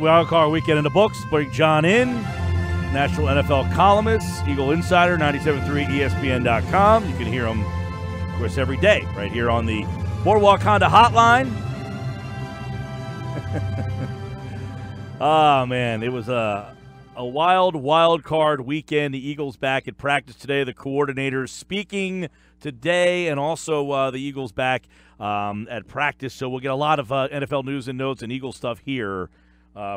Wild Card Weekend in the books. Bring John in, national NFL columnist, Eagle Insider, 97.3 ESPN.com. You can hear him, of course, every day right here on the Boardwalk Honda Hotline. Oh, man, it was a wild card weekend. The Eagles back at practice today. The coordinators speaking today, and also the Eagles back at practice. So we'll get a lot of NFL news and notes and Eagles stuff here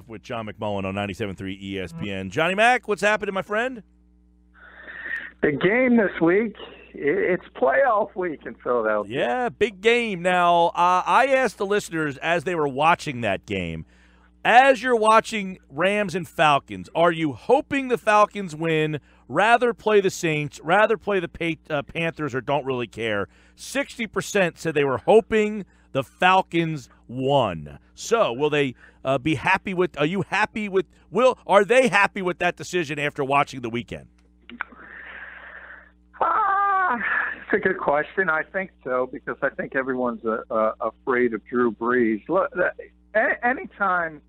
with John McMullen on 97.3 ESPN. Johnny Mac, what's happening, my friend? The game this week, it's playoff week in Philadelphia. Yeah, big game. Now, I asked the listeners as they were watching that game, as you're watching Rams and Falcons, are you hoping the Falcons win, rather play the Saints, rather play the Panthers, or don't really care? 60% said they were hoping the Falcons won. So will they be happy with – are they happy with that decision after watching the weekend? It's a good question. I think so, because I think everyone's afraid of Drew Brees. Look, anytime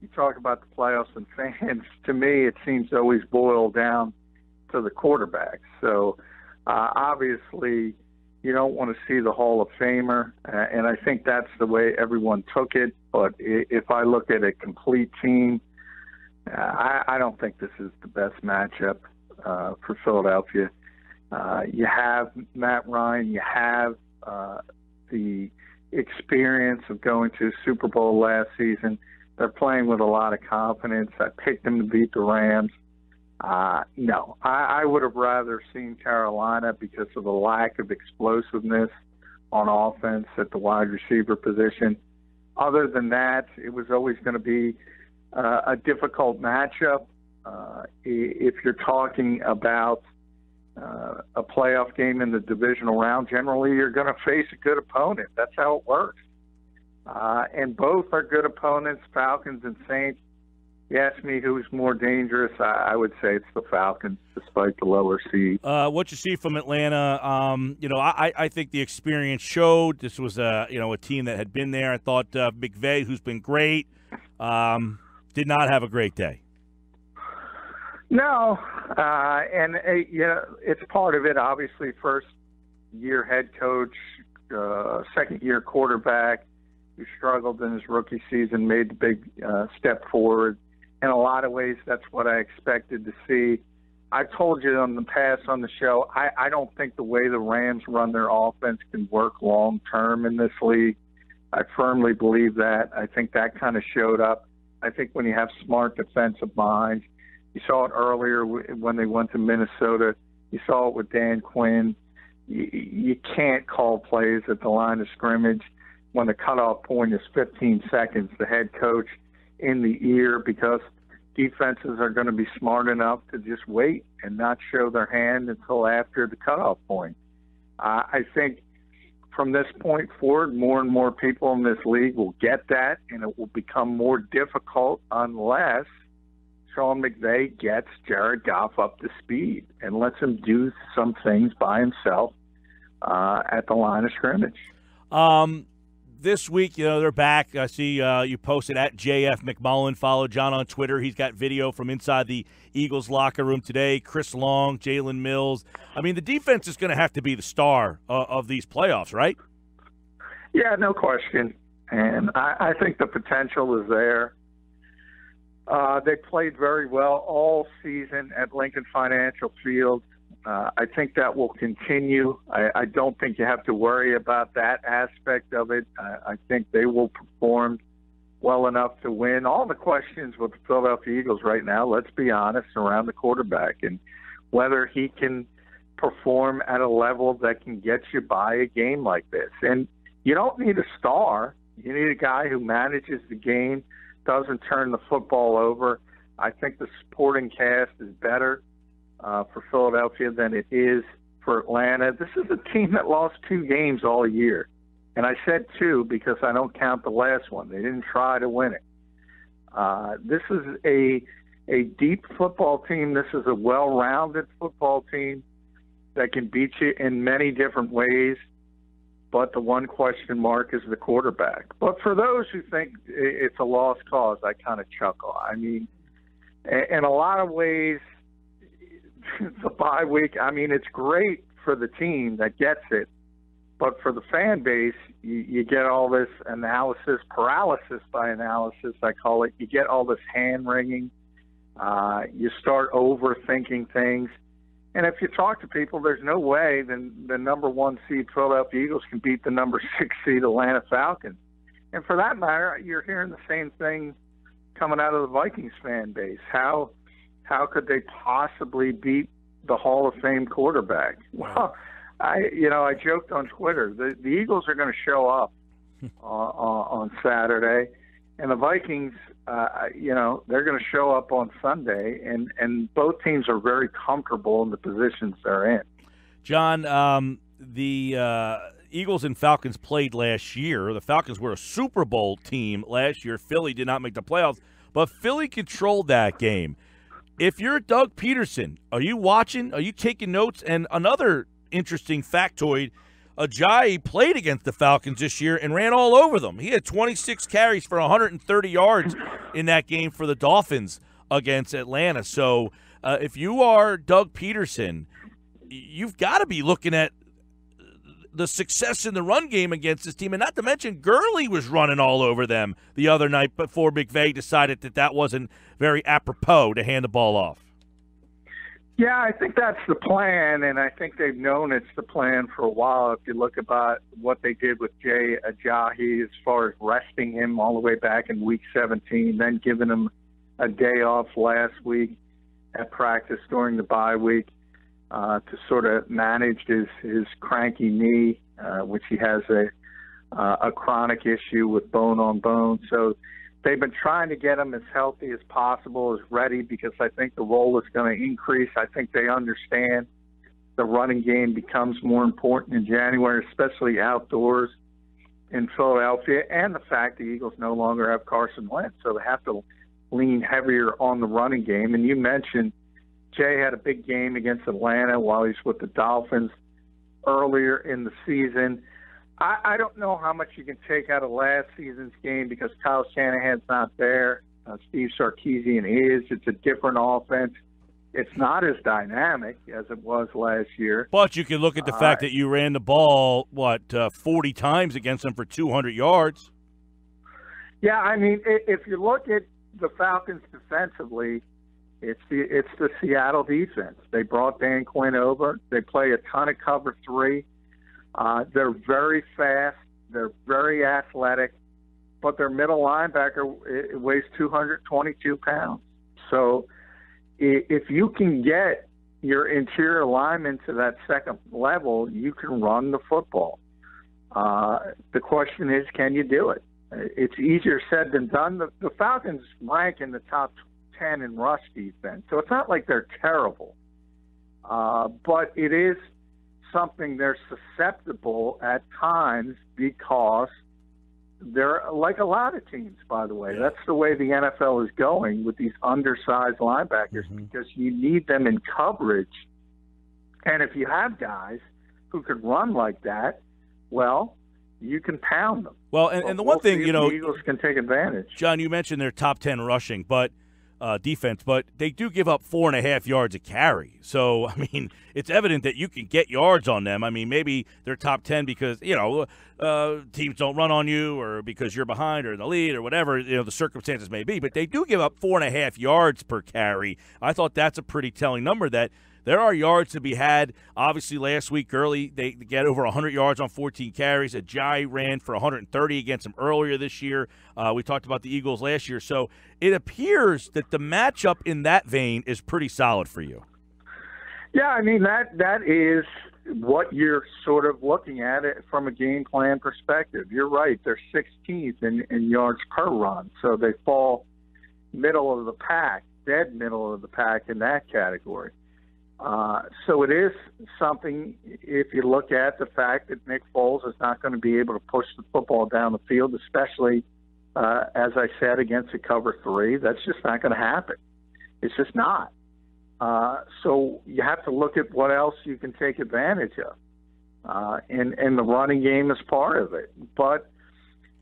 you talk about the playoffs and fans, to me it seems to always boil down to the quarterback. So obviously you don't want to see the Hall of Famer, and I think that's the way everyone took it. But if I look at a complete team, I don't think this is the best matchup for Philadelphia. You have Matt Ryan, you have the experience of going to a Super Bowl last season. They're playing with a lot of confidence. I picked them to beat the Rams. No, I would have rather seen Carolina because of the lack of explosiveness on offense at the wide receiver position. Other than that, it was always going to be a difficult matchup. If you're talking about a playoff game in the divisional round, generally you're going to face a good opponent. That's how it works. And both are good opponents, Falcons and Saints. You ask me who's more dangerous, I would say it's the Falcons, despite the lower seed. What you see from Atlanta, I think the experience showed. This was a team that had been there. I thought McVay, who's been great, did not have a great day. No, it's part of it. Obviously, first-year head coach, second-year quarterback who struggled in his rookie season, made the big step forward. In a lot of ways, that's what I expected to see. I told you in the past on the show, I don't think the way the Rams run their offense can work long-term in this league. I firmly believe that. I think that kind of showed up. I think when you have smart defensive minds, you saw it earlier when they went to Minnesota. You saw it with Dan Quinn. You can't call plays at the line of scrimmage when the cutoff point is 15 seconds, the head coach in the ear, because defenses are going to be smart enough to just wait and not show their hand until after the cutoff point. I think from this point forward, more and more people in this league will get that, and it will become more difficult unless Sean McVay gets Jared Goff up to speed and lets him do some things by himself at the line of scrimmage. This week, they're back. I see you posted at JF McMullen. Follow John on Twitter. He's got video from inside the Eagles locker room today. Chris Long, Jalen Mills. I mean, the defense is going to have to be the star of these playoffs, right? Yeah, no question. And I think the potential is there. They played very well all season at Lincoln Financial Field. I think that will continue. I don't think you have to worry about that aspect of it. I think they will perform well enough to win. All the questions with the Philadelphia Eagles right now, let's be honest, around the quarterback and whether he can perform at a level that can get you by a game like this. And you don't need a star. You need a guy who manages the game, doesn't turn the football over. I think the supporting cast is better for Philadelphia than it is for Atlanta. This is a team that lost 2 games all year. And I said 2 because I don't count the last one. They didn't try to win it. This is a deep football team. This is a well-rounded football team that can beat you in many different ways. but the one question mark is the quarterback. But for those who think it's a lost cause, I kind of chuckle. I mean, in a lot of ways, the bye week, I mean, it's great for the team that gets it, but for the fan base, you get all this analysis, paralysis by analysis, I call it. You get all this hand-wringing. You start overthinking things. And if you talk to people, there's no way the number 1 seed Philadelphia Eagles can beat the number 6 seed Atlanta Falcons. And for that matter, you're hearing the same thing coming out of the Vikings fan base. How could they possibly beat the Hall of Fame quarterback? Well, I joked on Twitter. The Eagles are going to show up on Saturday, and the Vikings, they're going to show up on Sunday, and both teams are very comfortable in the positions they're in. John, the Eagles and Falcons played last year. The Falcons were a Super Bowl team last year. Philly did not make the playoffs, but Philly controlled that game. If you're Doug Peterson, are you watching? Are you taking notes? And another interesting factoid, Ajayi played against the Falcons this year and ran all over them. He had 26 carries for 130 yards in that game for the Dolphins against Atlanta. So if you are Doug Peterson, you've got to be looking at the success in the run game against this team. And not to mention, Gurley was running all over them the other night before McVay decided that wasn't very apropos to hand the ball off. Yeah, I think that's the plan, and I think they've known it's the plan for a while. If you look about what they did with Jay Ajayi as far as resting him all the way back in Week 17, then giving him a day off last week at practice during the bye week to sort of manage his cranky knee, which he has a chronic issue with bone on bone. So they've been trying to get him as healthy as possible, as ready, because I think the role is going to increase. I think they understand the running game becomes more important in January, especially outdoors in Philadelphia, and the fact the Eagles no longer have Carson Wentz, so they have to lean heavier on the running game. And you mentioned Jay had a big game against Atlanta while he's with the Dolphins earlier in the season. I don't know how much you can take out of last season's game because Kyle Shanahan's not there. Steve Sarkisian is. It's a different offense. It's not as dynamic as it was last year. But you can look at the fact that you ran the ball, 40 times against them for 200 yards? Yeah, I mean, if you look at the Falcons defensively, it's the Seattle defense. They brought Dan Quinn over. They play a ton of cover 3. They're very fast. They're very athletic, but their middle linebacker weighs 222 pounds. So if you can get your interior linemen to that second level, you can run the football. The question is, can you do it? It's easier said than done. The Falcons rank in the top 10 in rush defense, so it's not like they're terrible. But it is something they're susceptible at times because they're like a lot of teams, by the way. That's the way the NFL is going with these undersized linebackers because you need them in coverage. And if you have guys who can run like that, well, you can pound them. Well, and the one thing, the Eagles can take advantage. John, you mentioned their top 10 rushing, but defense, but they do give up 4.5 yards a carry. So, I mean, it's evident that you can get yards on them. I mean, maybe they're top 10 because, teams don't run on you or because you're behind or in the lead or whatever, the circumstances may be. But they do give up 4.5 yards per carry. I thought that's a pretty telling number that there are yards to be had. Obviously, last week, Gurley, they get over 100 yards on 14 carries. Ajayi ran for 130 against them earlier this year. We talked about the Eagles last year. So it appears that the matchup in that vein is pretty solid for you. Yeah, I mean, that is what you're sort of looking at it from a game plan perspective. You're right. They're 16th in yards per run. So they fall middle of the pack, dead middle of the pack in that category. So it is something, if you look at the fact that Nick Foles is not going to be able to push the football down the field, especially, as I said, against a cover 3, that's just not going to happen. It's just not. So you have to look at what else you can take advantage of. and the running game is part of it. But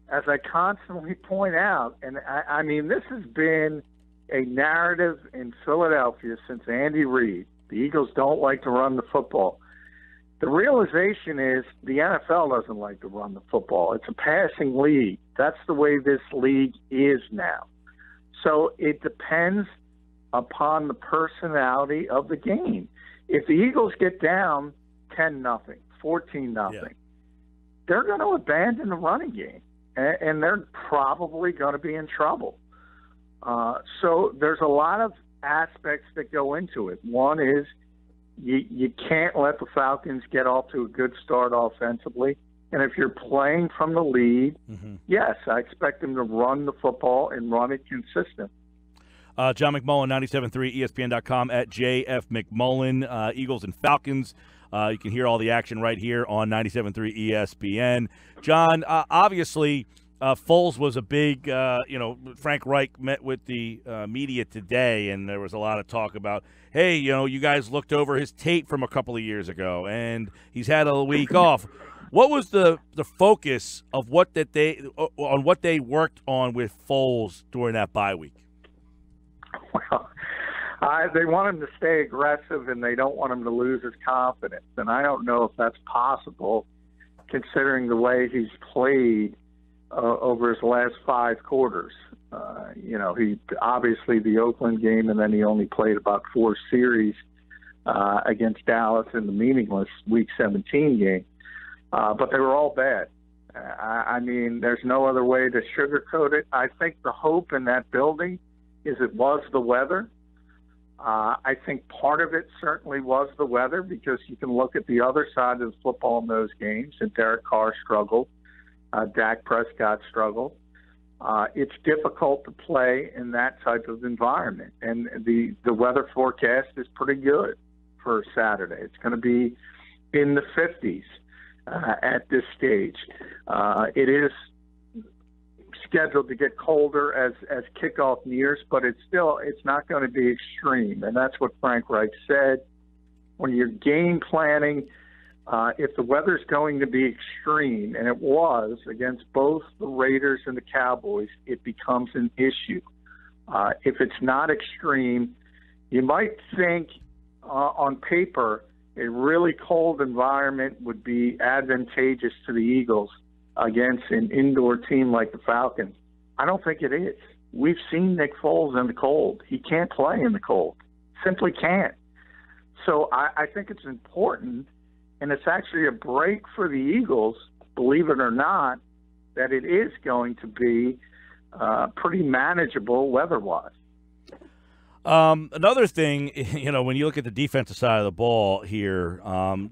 as I constantly point out, and I mean, this has been a narrative in Philadelphia since Andy Reid. The Eagles don't like to run the football. The realization is the NFL doesn't like to run the football. It's a passing league. That's the way this league is now. So it depends upon the personality of the game. If the Eagles get down 10-0, 14-0, they're going to abandon the running game, and they're probably going to be in trouble. So there's a lot of aspects that go into it. One is you can't let the Falcons get off to a good start offensively. And if you're playing from the lead, yes, I expect them to run the football and run it consistent. John McMullen, 97.3 ESPN.com at JF McMullen. Eagles and Falcons. You can hear all the action right here on 97.3 ESPN. John, obviously, Foles was a big, Frank Reich met with the media today, and there was a lot of talk about, hey, you guys looked over his tape from a couple of years ago, and he's had a week off. What was the focus of what they worked on with Foles during that bye week? Well, they want him to stay aggressive, and they don't want him to lose his confidence. And I don't know if that's possible, considering the way he's played over his last 5 quarters. He obviously the Oakland game, and then he only played about 4 series against Dallas in the meaningless Week 17 game. But they were all bad. I mean, there's no other way to sugarcoat it. I think the hope in that building is it was the weather. I think part of it certainly was the weather, because you can look at the other side of the football in those games, and Derek Carr struggled. Dak Prescott struggled. It's difficult to play in that type of environment. And the weather forecast is pretty good for Saturday. It's going to be in the 50s at this stage. It is scheduled to get colder as kickoff nears, but it's not going to be extreme. And that's what Frank Reich said. When you're game planning, if the weather's going to be extreme, and it was against both the Raiders and the Cowboys, it becomes an issue. If it's not extreme, you might think on paper a really cold environment would be advantageous to the Eagles against an indoor team like the Falcons. I don't think it is. We've seen Nick Foles in the cold. He can't play in the cold. Simply can't. So I think it's important, and it's actually a break for the Eagles, believe it or not, that it is going to be pretty manageable weather-wise. Another thing, when you look at the defensive side of the ball here,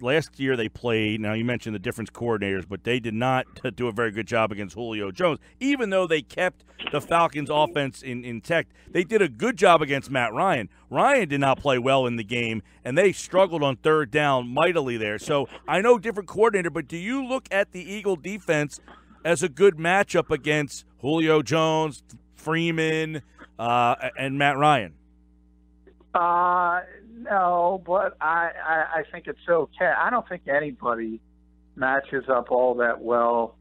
last year they played, now you mentioned the difference coordinators, but they did not do a very good job against Julio Jones. Even though they kept the Falcons' offense intact, they did a good job against Matt Ryan. Ryan did not play well in the game, and they struggled on third down mightily there. So I know different coordinator, but do you look at the Eagle defense as a good matchup against Julio Jones, Freeman, and Matt Ryan? No, but I think it's okay. I don't think anybody matches up all that well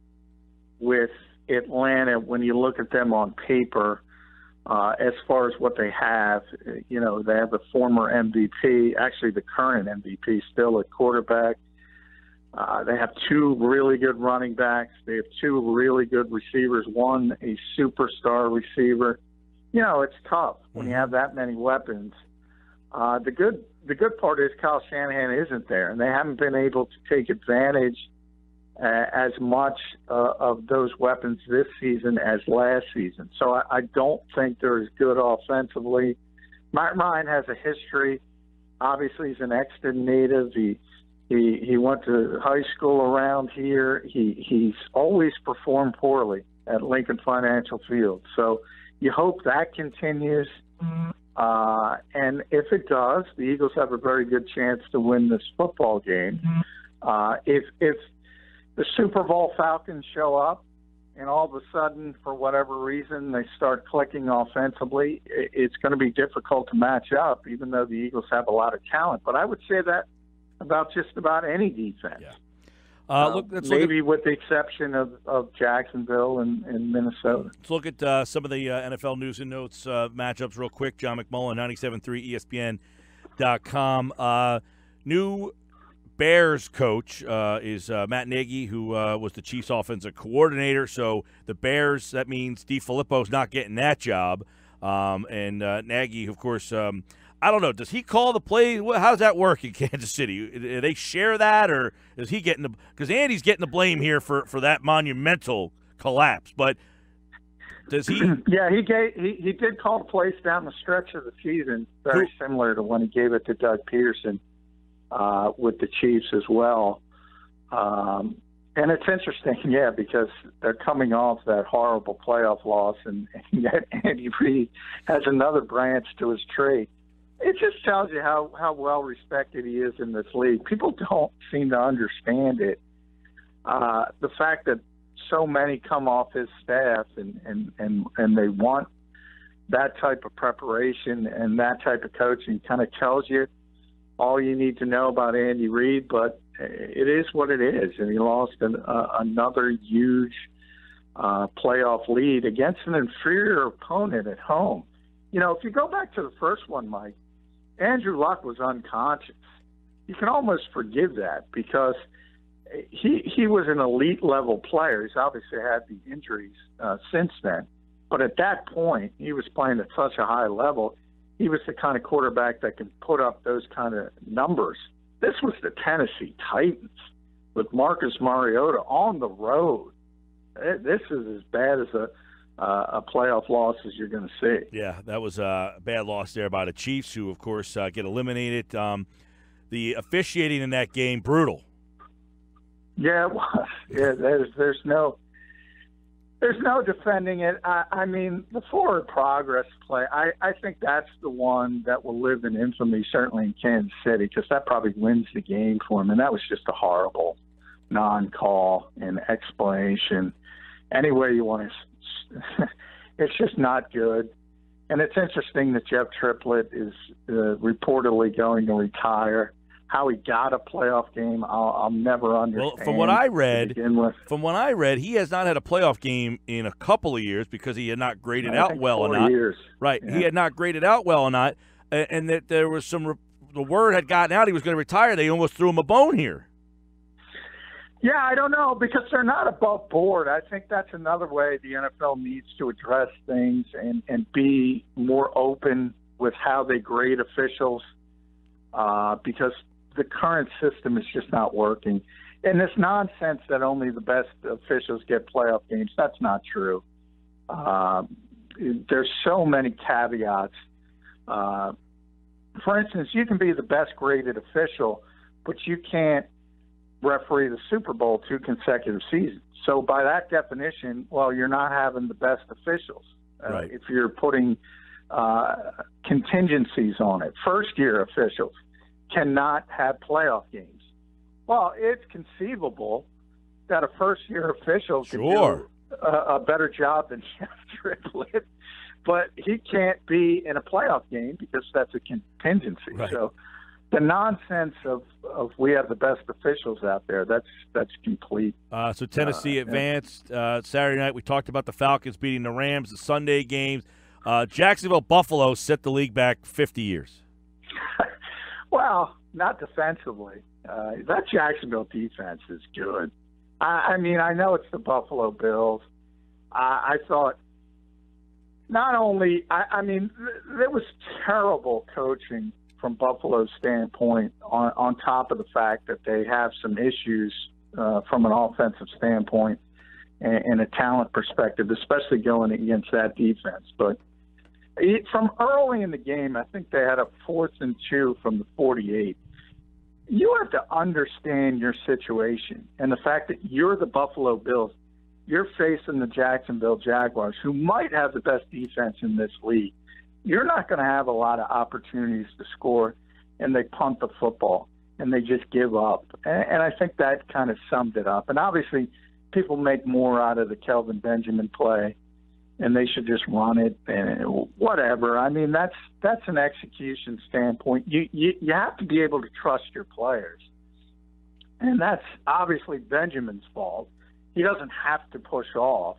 with Atlanta when you look at them on paper. As far as what they have, they have the former MVP, actually the current MVP still at quarterback. They have 2 really good running backs. They have 2 really good receivers, one a superstar receiver. It's tough when you have that many weapons. The good part is Kyle Shanahan isn't there, and they haven't been able to take advantage as much of those weapons this season as last season. So I don't think they're as good offensively. Matt Ryan has a history. Obviously, he's an Exton native. He went to high school around here. He's always performed poorly at Lincoln Financial Field. So you hope that continues. And if it does, the Eagles have a very good chance to win this football game. If the Super Bowl Falcons show up and all of a sudden, for whatever reason, they start clicking offensively, it's going to be difficult to match up, even though the Eagles have a lot of talent. But I would say that about just about any defense. Yeah. Maybe with the exception of Jacksonville and Minnesota. Let's look at some of the NFL news and notes matchups real quick. John McMullen, 97.3 ESPN.com. New Bears coach is Matt Nagy, who was the Chiefs' offensive coordinator. So the Bears, that means DeFilippo's not getting that job. And Nagy, of course, I don't know. Does he call the play? How does that work in Kansas City? Do they share that, or is he getting the – because Andy's getting the blame here for that monumental collapse. But does he – Yeah, he did call the plays down the stretch of the season, very similar to when he gave it to Doug Peterson with the Chiefs as well. And it's interesting, yeah, because they're coming off that horrible playoff loss, and yet Andy Reid has another branch to his tree. It just tells you how well respected he is in this league. People don't seem to understand it. The fact that so many come off his staff and they want that type of preparation and that type of coaching kind of tells you all you need to know about Andy Reid. But it is what it is, and he lost another huge playoff lead against an inferior opponent at home. You know, if you go back to the first one, Mike, Andrew Luck was unconscious. You can almost forgive that because he was an elite level player. He's obviously had the injuries since then. But at that point, he was playing at such a high level. He was the kind of quarterback that can put up those kind of numbers. This was the Tennessee Titans with Marcus Mariota on the road. This is as bad as a playoff loss as you're going to see. Yeah, that was a bad loss there by the Chiefs, who, of course, get eliminated. The officiating in that game, brutal. Yeah, it was. Yeah, there's no defending it. I mean, the forward progress play, I think that's the one that will live in infamy, certainly in Kansas City, because that probably wins the game for him. And that was just a horrible non-call and explanation. Any way you want to it's just not good. And it's interesting that Jeff Triplett is reportedly going to retire. How he got a playoff game, I'll never understand. Well, from what I read, he has not had a playoff game in a couple of years because he had not graded out well or not. Years. Right, yeah. He had not graded out well or not, and that there was the word had gotten out he was going to retire. They almost threw him a bone here. Yeah, I don't know, because they're not above board. I think that's another way the NFL needs to address things and be more open with how they grade officials, because the current system is just not working. And this nonsense that only the best officials get playoff games, that's not true. There's so many caveats. For instance, you can be the best graded official, but you can't referee the Super Bowl 2 consecutive seasons. So by that definition, well, you're not having the best officials. Right. If you're putting contingencies on it. First-year officials cannot have playoff games. Well, it's conceivable that a first-year official can do a better job than Jeff Triplett, but he can't be in a playoff game because that's a contingency. Right. So the nonsense of we have the best officials out there, that's complete. So Tennessee advanced Saturday night. We talked about the Falcons beating the Rams, the Sunday games. Jacksonville Buffalo set the league back 50 years. Well, not defensively. That Jacksonville defense is good. I mean, I know it's the Buffalo Bills. I thought not only – I mean, there was terrible coaching from Buffalo's standpoint on top of the fact that they have some issues from an offensive standpoint and a talent perspective, especially going against that defense. But from early in the game, I think they had a 4th and 2 from the 48. You have to understand your situation and the fact that you're the Buffalo Bills. You're facing the Jacksonville Jaguars, who might have the best defense in this league. You're not going to have a lot of opportunities to score, and they punt the football, and they just give up. And I think that kind of summed it up. And obviously, people make more out of the Kelvin Benjamin play, and they should just run it and whatever. I mean, that's an execution standpoint. You have to be able to trust your players. and that's obviously Benjamin's fault. He doesn't have to push off,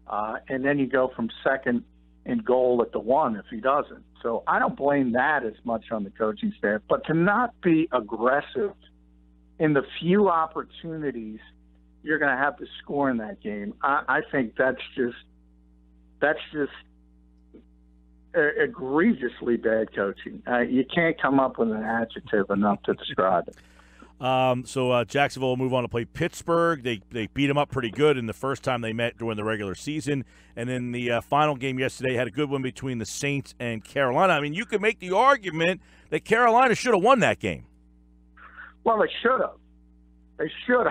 and then you go from second and goal at the 1 if he doesn't. So I don't blame that as much on the coaching staff. But to not be aggressive in the few opportunities you're going to have to score in that game, I think that's just egregiously bad coaching. You can't come up with an adjective enough to describe it. So Jacksonville will move on to play Pittsburgh. They beat them up pretty good in the first time they met during the regular season. And then the final game yesterday had a good one between the Saints and Carolina. I mean, you could make the argument that Carolina should have won that game. Well, they should have. They should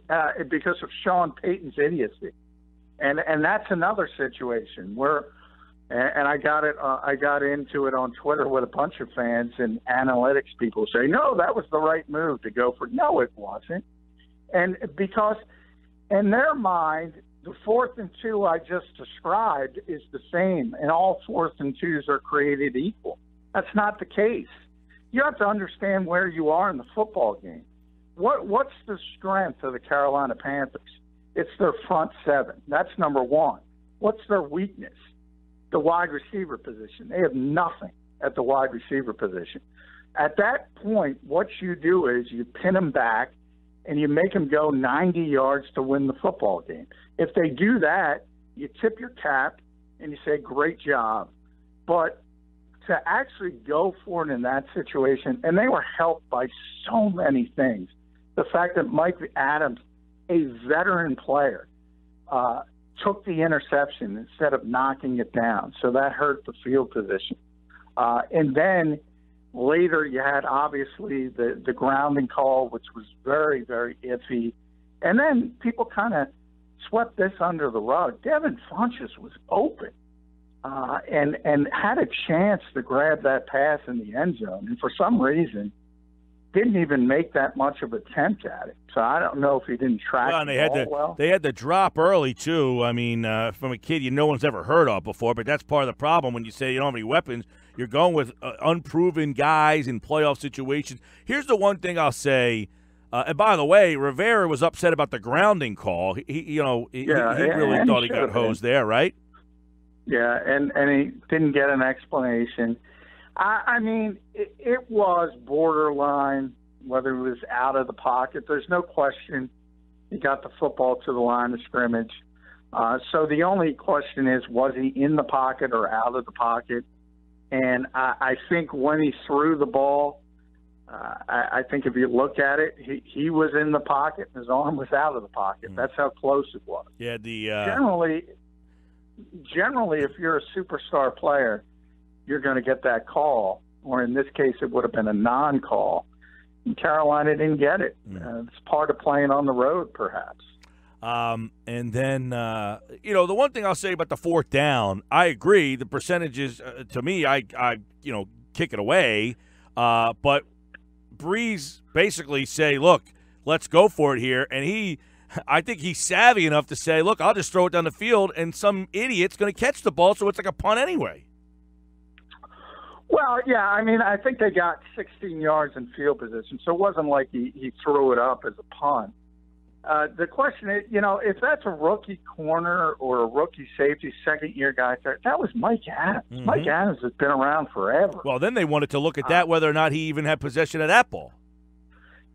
have because of Sean Payton's idiocy. And that's another situation where – and I got into it on Twitter with a bunch of fans and analytics people say, no, that was the right move to go for. No, it wasn't. And because in their mind, the 4th and 2 I just described is the same, and all 4th and 2s are created equal. That's not the case. You have to understand where you are in the football game. What's the strength of the Carolina Panthers? It's their front 7. That's number 1. What's their weakness? The wide receiver position. They have nothing at the wide receiver position. At that point, what you do is you pin them back and you make them go 90 yards to win the football game. If they do that, you tip your cap and you say, great job. But to actually go for it in that situation, and they were helped by so many things. The fact that Mike Adams, a veteran player, took the interception instead of knocking it down. So that hurt the field position. And then later you had obviously the grounding call, which was very, very iffy. And then people kind of swept this under the rug. Devin Funchess was open and had a chance to grab that pass in the end zone. And for some reason, didn't even make that much of an attempt at it. So I don't know if he didn't track the ball well. They had to drop early, too. I mean, from a kid no one's ever heard of before, but that's part of the problem when you say you don't have any weapons. You're going with unproven guys in playoff situations. Here's the one thing I'll say. And by the way, Rivera was upset about the grounding call. He really thought he got hosed there, right? Yeah, and he didn't get an explanation. I mean, it was borderline whether he was out of the pocket. There's no question he got the football to the line of scrimmage. So the only question is, was he in the pocket or out of the pocket? And I think when he threw the ball, I think if you look at it, he was in the pocket and his arm was out of the pocket. That's how close it was. Yeah, Generally, if you're a superstar player, you're going to get that call, or in this case, it would have been a non-call. And Carolina didn't get it. It's part of playing on the road, perhaps. And then, the one thing I'll say about the 4th down, I agree. The percentages, to me, I kick it away. But Breeze basically say, look, let's go for it here. And I think he's savvy enough to say, look, I'll just throw it down the field, and some idiot's going to catch the ball, so it's like a punt anyway. Well, yeah, I mean, I think they got 16 yards in field position, so it wasn't like he threw it up as a punt. The question is, if that's a rookie corner or a rookie safety, second-year guy, that was Mike Adams. Mm-hmm. Mike Adams has been around forever. Well, then they wanted to look at that, whether or not he even had possession of that ball.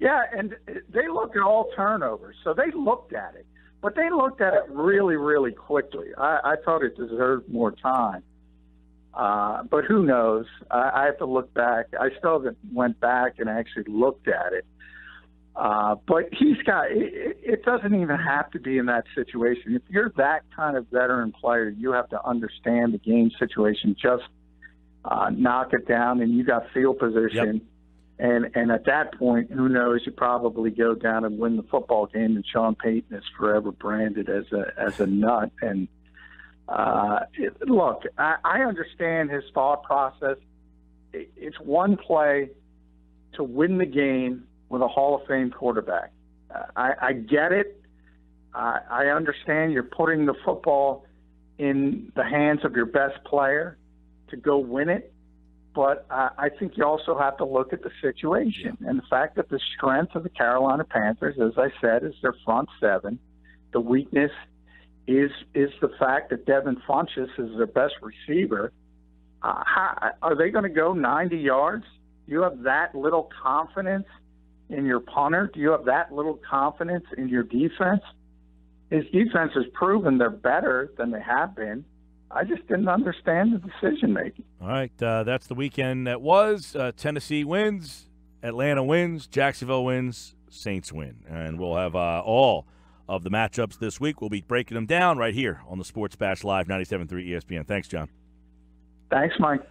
Yeah, and they look at all turnovers, so they looked at it. But they looked at it really, really quickly. I thought it deserved more time. But who knows? I have to look back. I still haven't went back and actually looked at it. But it doesn't even have to be in that situation. If you're that kind of veteran player, you have to understand the game situation. Just knock it down, and you got field position. Yep. And at that point, who knows? You probably go down and win the football game, and Sean Payton is forever branded as a nut. And look, I understand his thought process. It's one play to win the game with a Hall of Fame quarterback. I get it. I understand you're putting the football in the hands of your best player to go win it. But I think you also have to look at the situation and the fact that the strength of the Carolina Panthers, as I said, is their front seven. The weakness is the fact that Devin Funchess is their best receiver. Are they going to go 90 yards? Do you have that little confidence in your punter? Do you have that little confidence in your defense? His defense has proven they're better than they have been. I just didn't understand the decision-making. All right, that's the weekend that was. Tennessee wins, Atlanta wins, Jacksonville wins, Saints win. And we'll have all of the matchups this week. We'll be breaking them down right here on the Sports Bash Live 97.3 ESPN. Thanks, John. Thanks, Mike.